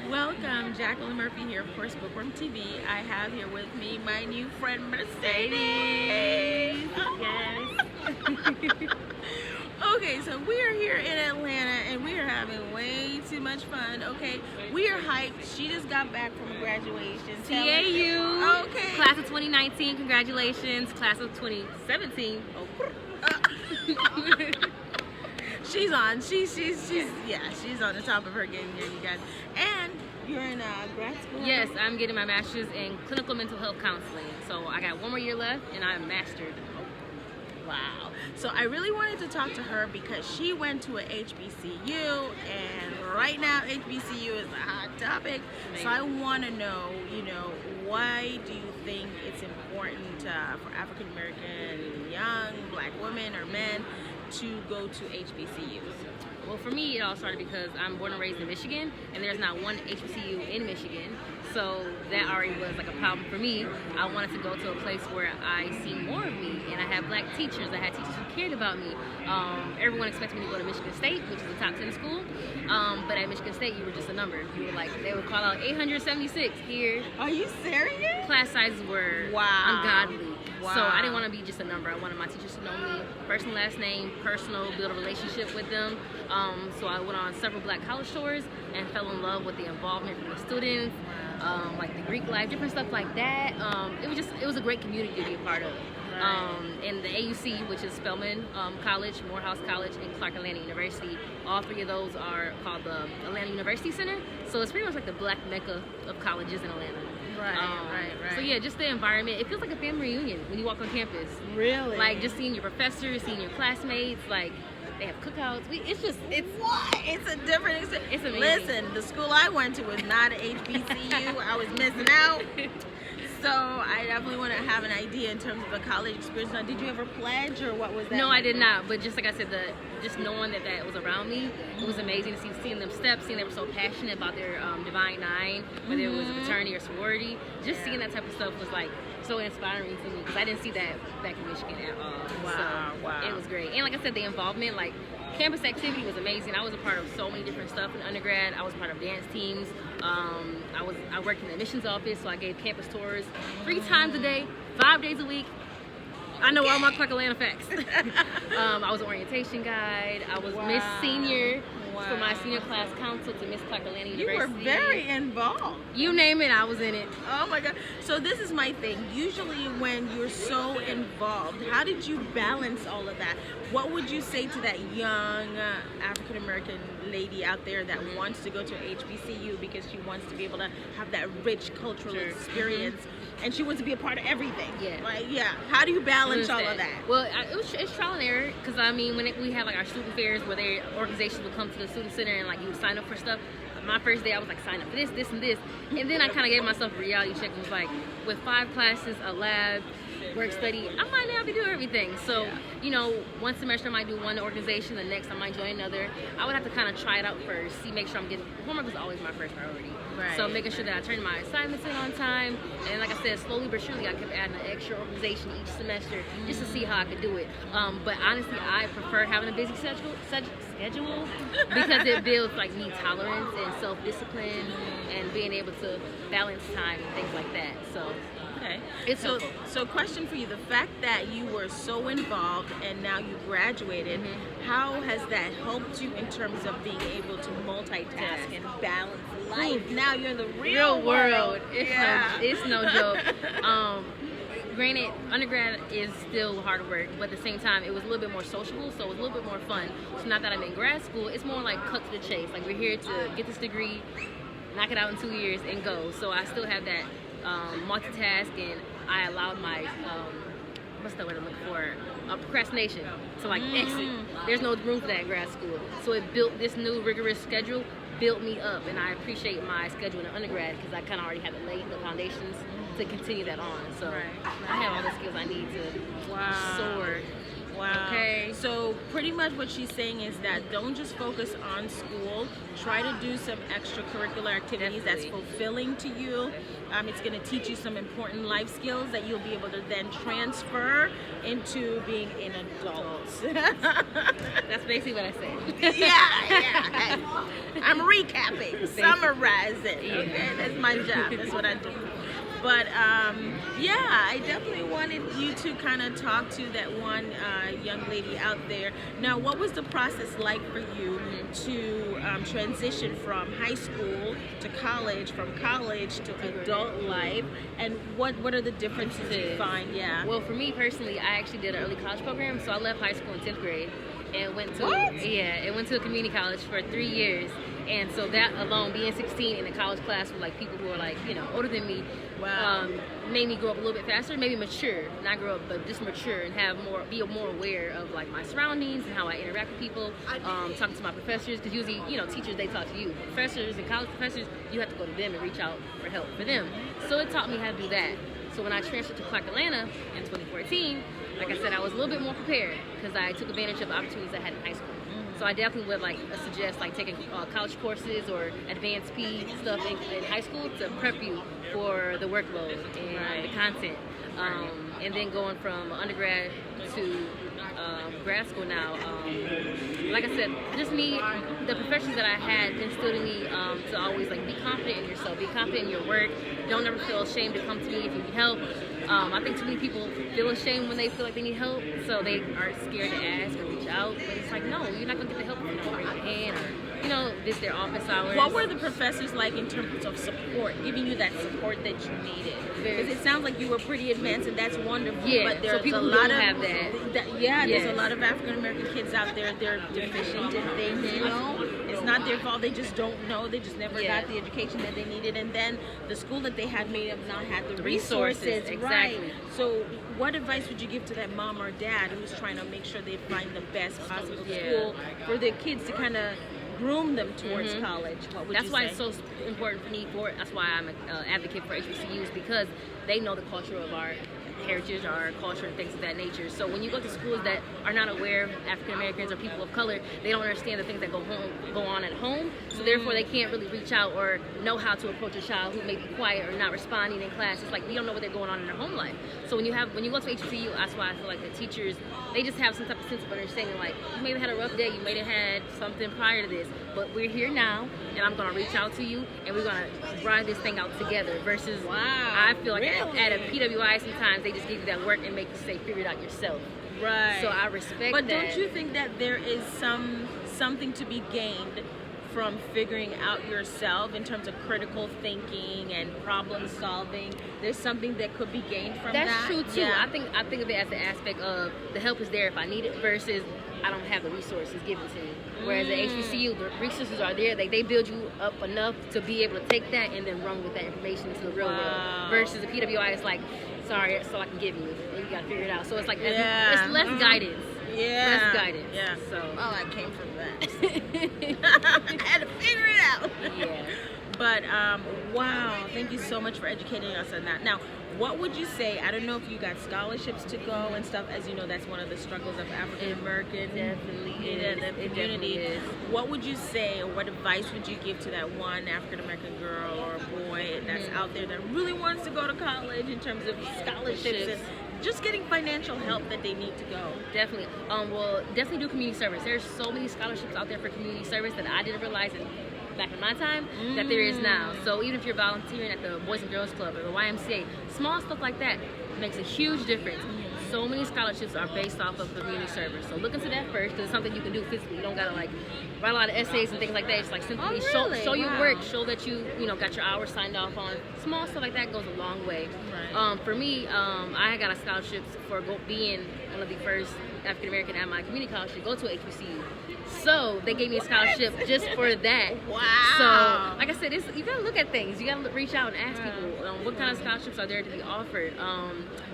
Welcome, Jacqueline Murphy here, of course, Bookworm TV. I have here with me my new friend Mercedes. Yes. Okay, so we are here in Atlanta and we are having way too much fun. Okay, we are hyped. She just got back from graduation. TAU. Okay. Class of 2019, congratulations. Class of 2017. She's on. She's on the top of her game here, you guys. And you're in grad school. Yes, I'm getting my master's in clinical mental health counseling. So I got one more year left, and I'm mastered. Wow. So I really wanted to talk to her because she went to a HBCU, and right now HBCU is a hot topic. So I want to know, why do you think it's important for African American young black women or men to go to HBCUs? Well, for me, it all started because I'm born and raised in Michigan, and there's not one HBCU in Michigan. So that already was like a problem for me. I wanted to go to a place where I see more of me, and I had black teachers. I had teachers who cared about me. Everyone expected me to go to Michigan State, which is a top 10 school. But at Michigan State, you were just a number. You were like, they would call out 876 here. Are you serious? Class sizes were ungodly. Wow. So I didn't want to be just a number. I wanted my teachers to know me, first and last name, personal, build a relationship with them. So I went on several black college tours and fell in love with the involvement from the students, like the Greek life, different stuff like that. It was a great community to be a part of. And the AUC, which is Spelman College, Morehouse College, and Clark Atlanta University, all three of those are called the Atlanta University Center. So it's pretty much like the black mecca of colleges in Atlanta. Right. So yeah, just the environment. It feels like a family reunion when you walk on campus. Really? Like just seeing your professors, seeing your classmates, like they have cookouts. It's a different experience. It's amazing. Listen, the school I went to was not an HBCU. I was missing out. So I definitely want to have an idea in terms of the college experience. Now, did you ever pledge, or what was that? No, I did not. But just like I said, just knowing that was around me, it was amazing to seeing them steps, seeing they were so passionate about their Divine Nine, whether it was a fraternity or sorority. Just seeing that type of stuff was like so inspiring to me because I didn't see that back in Michigan at all. Wow. It was great. And like I said, the involvement, like campus activity was amazing. I was a part of so many different stuff in undergrad. I was a part of dance teams. I worked in the admissions office, so I gave campus tours 3 times a day, 5 days a week. I know all my Clark Atlanta facts. I was an orientation guide. I was Miss Senior for my senior class council to Miss Clark Atlanta University. You were very involved. You name it, I was in it. Oh my God. So this is my thing. Usually when you're so involved, how did you balance all of that? What would you say to that young African American lady out there that wants to go to an HBCU because she wants to be able to have that rich cultural experience? And she wants to be a part of everything. How do you balance all of that? Well, it's trial and error because when we had like our student fairs where organizations would come to the student center and like you would sign up for stuff. My first day I was like, sign up for this, this, and this, and then I kind of gave myself a reality check and was like, with 5 classes, a lab, work study, I might not be able to do everything. So, one semester I might do one organization, the next I might join another. I would have to kind of try it out first, make sure I'm getting, homework was always my first priority. So making sure that I turned my assignments in on time, and like I said, slowly but surely I kept adding an extra organization each semester just to see how I could do it. But honestly, I prefer having a busy schedule because it builds like me tolerance and self-discipline and being able to balance time and things like that. So okay, it's so question for you: the fact that you were so involved and now you graduated, how has that helped you in terms of being able to multitask and balance life? Now you're in the real world. It's no joke. Granted, undergrad is still hard work, but at the same time, it was a little bit more sociable, so it was a little bit more fun. So not that I'm in grad school, it's more like cut to the chase. Like we're here to get this degree, knock it out in 2 years, and go. So I still have that multitask, and I allowed my what's the word I'm looking for? Procrastination to like exit. There's no room for that in grad school. So it built this new rigorous schedule, built me up, and I appreciate my schedule in undergrad because I kind of already had to lay the foundations to continue that on. So I have all the skills I need to soar Wow. Okay. So pretty much what she's saying is that don't just focus on school. Try to do some extracurricular activities that's Definitely. fulfilling to you. It's going to teach you some important life skills that you'll be able to then transfer into being an adult. That's basically what I said. Yeah. I'm recapping, summarizing. Okay, that's my job. That's what I do. But yeah, I definitely wanted you to kind of talk to that one young lady out there. Now, what was the process like for you to transition from high school to college, from college to adult life, and what are the differences you find? Yeah. Well, for me personally, I actually did an early college program, so I left high school in 10th grade and went to went to a community college for 3 years. And so that alone, being 16 in a college class with like people who are like, you know, older than me, made me grow up a little bit faster, maybe mature, not grow up, but just mature and be more aware of like my surroundings and how I interact with people, talking to my professors, because usually, you know, teachers, they talk to you. Professors and college professors, you have to go to them and reach out for help for them. So it taught me how to do that. So when I transferred to Clark Atlanta in 2014, like I said, I was a little bit more prepared because I took advantage of opportunities I had in high school. So I definitely would like suggest like taking college courses or advanced P stuff in high school to prep you for the workload and the content. And then going from undergrad to grad school now, like I said, just me, the professors that I had instilled in me to always like be confident in yourself, be confident in your work. Don't ever feel ashamed to come to me if you need help. I think too many people feel ashamed when they feel like they need help, so they are scared to ask or reach out. But it's like, no, you're not gonna get the help if you don't raise your hand or, you know, this their office hours. What were the professors like in terms of support, giving you that support that you needed? Because it sounds like you were pretty advanced, and that's wonderful. Yeah, but there's so people a who lot don't of have that. There's a lot of African American kids out there. They're deficient in things. You know, it's not their fault. They just don't know. They just never got the education that they needed, and then the school that they had may have not had the resources. Exactly. Right. So, what advice would you give to that mom or dad who's trying to make sure they find the best possible school for their kids to kind of groom them towards college? What would That's you why say? it's so important for me. That's why I'm an advocate for HBCUs, because they know the culture of our heritage, our culture, and things of that nature. So when you go to schools that are not aware of African Americans or people of color, they don't understand the things that go on at home. So therefore, they can't really reach out or know how to approach a child who may be quiet or not responding in class. It's like we don't know what they're going on in their home life. So when you go to HBCU, that's why I feel like the teachers, they just have some type of sense of understanding. Like, you may have had a rough day, you may have had something prior to this, but we're here now, and I'm gonna reach out to you, and we're gonna ride this thing out together. Versus, I feel like at a PWI sometimes they just give you that work and make you say, figure it out yourself. Right. So I respect But that. don't you think that there is something to be gained from figuring out yourself in terms of critical thinking and problem solving? There's something that could be gained from that. That's true too. Yeah. I think of it as the aspect of the help is there if I need it versus I don't have the resources given to me. Whereas at HBCU, the resources are there. They build you up enough to be able to take that and then run with that information into the real world. Versus the PWI, it's like, sorry, that's all I can give you. And you gotta figure it out. So it's like it's less guidance. Yeah. Less guidance. Yeah. So. Oh, I came from that. I had to figure it out. Yeah. But wow, thank you so much for educating us on that. Now, what would you say? I don't know if you got scholarships to go and stuff. As you know, that's one of the struggles of African American community. What would you say, or what advice would you give to that one African American girl or boy that's out there that really wants to go to college in terms of scholarships and just getting financial help that they need to go? Definitely. Well, definitely do community service. There's so many scholarships out there for community service that I didn't realize back in my time that there is now. So even if you're volunteering at the Boys and Girls Club or the YMCA, small stuff like that makes a huge difference. So many scholarships are based off of community service. So look into that first, because it's something you can do physically. You don't gotta like write a lot of essays and things like that. It's like simply show your work, show that you got your hours signed off on. Small stuff like that goes a long way. Right. For me, I got a scholarship for being one of the first African American at my community college to go to HBCU. So they gave me a scholarship just for that. Wow. So, like I said, you gotta look at things. You gotta reach out and ask people what kind of scholarships are there to be offered.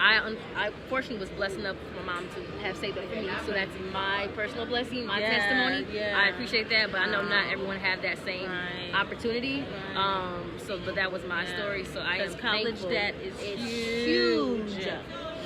I fortunately was blessed enough for my mom to have saved up for me, so that's my personal blessing, my testimony. Yeah. I appreciate that, but I know not everyone had that same opportunity. But that was my story. So I am college thankful. debt is huge.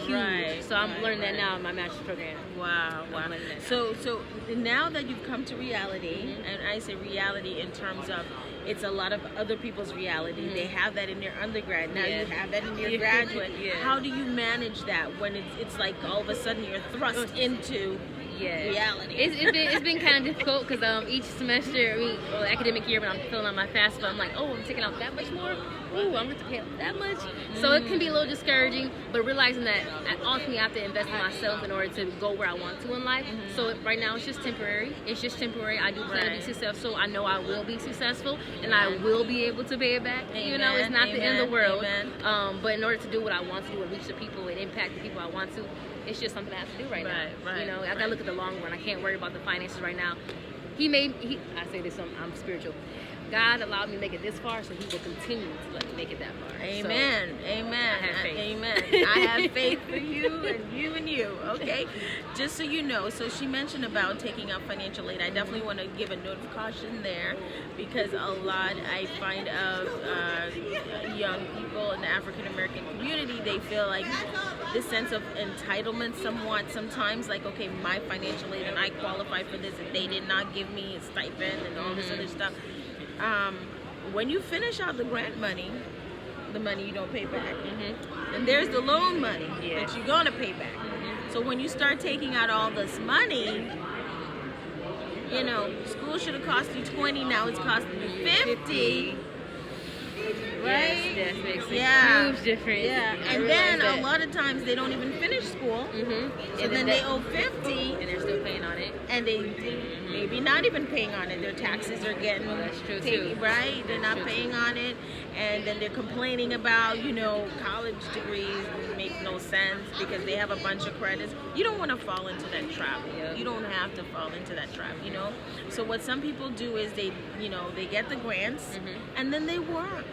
huge. Right, So I'm right, learning that right. now in my master's program. Wow, wow. I'm learning that. So now that you've come to reality, and I say reality in terms of it's a lot of other people's reality. They have that in their undergrad. Now you have that in your graduate. How do you manage that when it's like all of a sudden you're thrust into reality? It's been kind of difficult because each semester, academic year, when I'm filling out my FAFSA, I'm like, oh, I'm taking out that much more. Ooh, I'm going to pay out that much. So it can be a little discouraging, but realizing that ultimately I have to invest in myself in order to go where I want to in life. So right now it's just temporary. It's just temporary. I do plan to be successful. I know I will be successful, and I will be able to pay it back. You know, it's not the end of the world. But in order to do what I want to do and reach the people and impact the people I want to, it's just something I have to do right now. You know, I gotta look at the long run. I can't worry about the finances right now. I say this, I'm spiritual. God allowed me to make it this far, so He will continue to let me make it that far. Amen. So, Amen. I have faith. Amen. I have faith for you and you. Okay. Just so you know, so she mentioned about taking out financial aid. I definitely want to give a note of caution there, because a lot I find of young people in the African American community, they feel like this sense of entitlement sometimes, like, okay, my financial aid and I qualify for this, and they did not give me a stipend and all this other stuff. When you finish out the grant money, the money you don't pay back, and there's the loan money that you're gonna pay back. So when you start taking out all this money, you know, school should have cost you 20, now it's costing you 50. Right? Yes, that makes a huge difference. Yeah, and then a lot of times they don't even finish school, so then they owe 50, and they're still paying on it. And they maybe not even paying on it. Their taxes are getting that's true paid, too. right? They're not paying on it, and then they're complaining about, you know, college degrees make no sense because they have a bunch of credits. You don't want to fall into that trap. You don't have to fall into that trap, you know. So what some people do is they get the grants and then they work.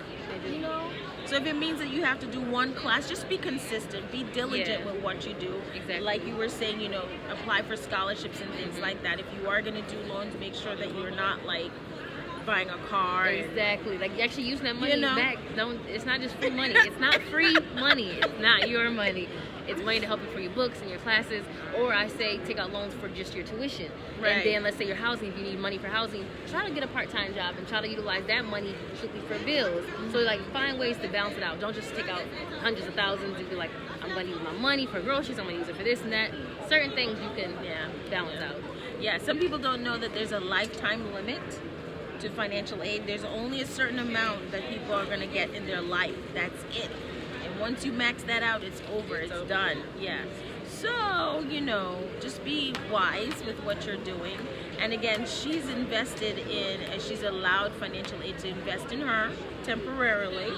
You know, so if it means that you have to do one class, just be consistent, be diligent with what you do. Exactly. Like you were saying, you know, apply for scholarships and things like that. If you are going to do loans, make sure that you're not like buying a car. Exactly. Like actually using that money back. It's not just free money. It's not free money. It's not your money. It's money to help you for your books and your classes, or I say take out loans for just your tuition. And then let's say your housing, if you need money for housing, try to get a part-time job and try to utilize that money strictly for bills. So like find ways to balance it out. Don't just take out hundreds of thousands and be like, I'm going to use my money for groceries, I'm going to use it for this and that. Certain things you can balance out. Yeah, some people don't know that there's a lifetime limit to financial aid. There's only a certain amount that people are going to get in their life. That's it. And once you max that out, it's over. It's done. Yeah. So, you know, just be wise with what you're doing. And again, she's invested in, and she's allowed financial aid to invest in her temporarily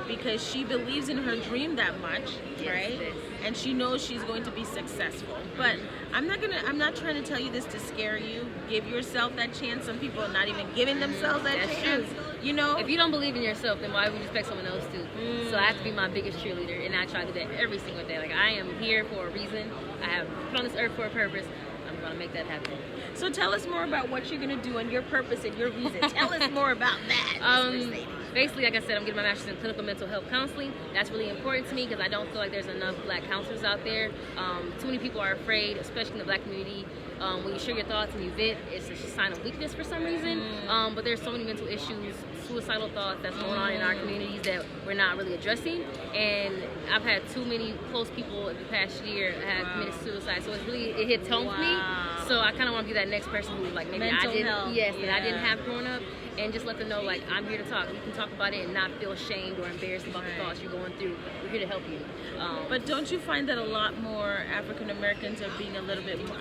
because she believes in her dream that much, right? And she knows she's going to be successful. But I'm not trying to tell you this to scare you. Give yourself that chance. Some people are not even giving themselves that chance. True. You know? If you don't believe in yourself, then why would you expect someone else to? So I have to be my biggest cheerleader, and I try to do that every single day. Like, I am here for a reason. I have put on this earth for a purpose. I'm going to make that happen. So tell us more about what you're going to do and your purpose and your reason. Tell us more about that. Basically, like I said, I'm getting my master's in clinical mental health counseling. That's really important to me because I don't feel like there's enough black counselors out there. Too many people are afraid, especially in the black community. When you share your thoughts and you vent, it's a sign of weakness for some reason. But there's so many mental issues, suicidal thoughts that's going on in our communities that we're not really addressing. And I've had too many close people in the past year have committed suicide. So it hits home for me. So I kind of want to be that next person who like maybe mental I didn't, health. that I didn't have growing up. And just let them know, like, I'm here to talk. You can talk about it and not feel ashamed or embarrassed about the thoughts you're going through. We're here to help you. But don't you find that a lot more African Americans are being a little bit more